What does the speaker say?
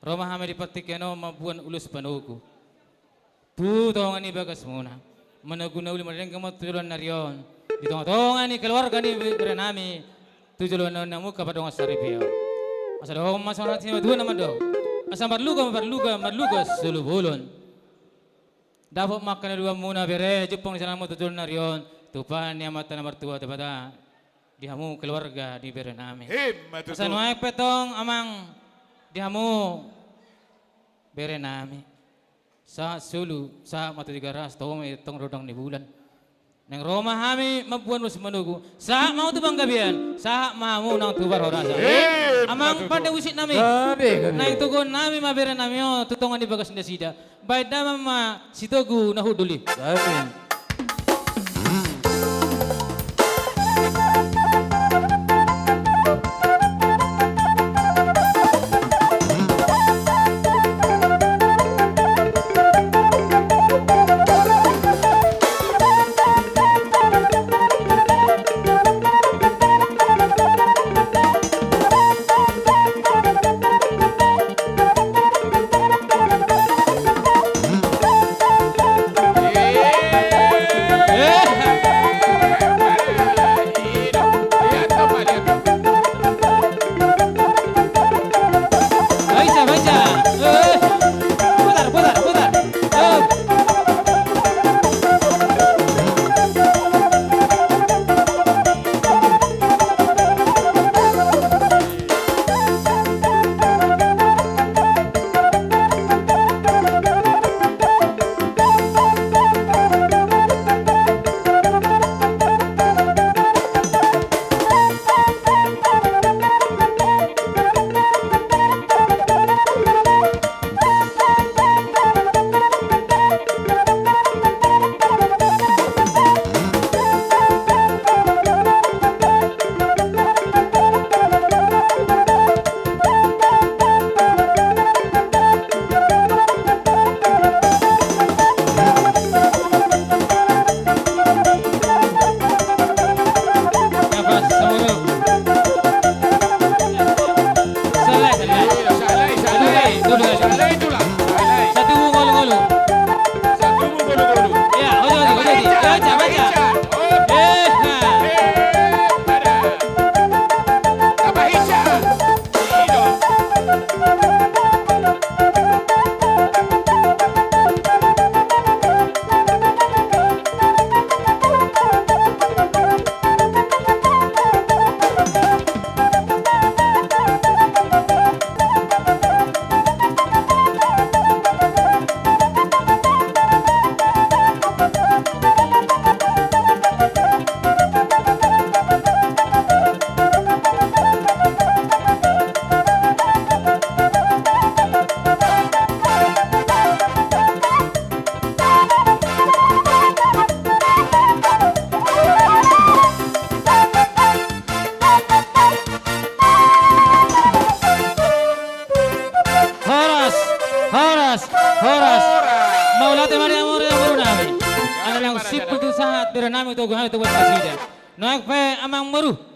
Roma kami dipatikeno mabuan ulus panuku. Tutongan ni bagas muna. Managuna uli maring kamot tujuan na riyon. Ditong-tongan ni keluarga ni berenami. Tujuan na namu kapadong asaripio. Asa doon masalat sino dua naman do. Asa marluga sulubulon. Dapat makan dua muna bere Jepang sana mo tujuan na riyon. Tupan ni amata na martua tabada. Dihamu keluarga di berenami. Asa nuay petong amang dihamu berenami. Sa sulu sa matutigaras tawo may itong rodang ni bulan. Nang Roma kami mabuan mo manugo. Sa mau tu bang gabian. Sa mamu nang tubar horasa. Amang pada usit nami. Na itugon nami mabere nami o tutongan di bagas na sida. Bayad na mama sitogu nahuduli. Amin. Horas. Maulate Maria Amor yang baru nami. Ano lang sipul tu sahat pero nami to guhay to wala kasida. Noak pa amang maru.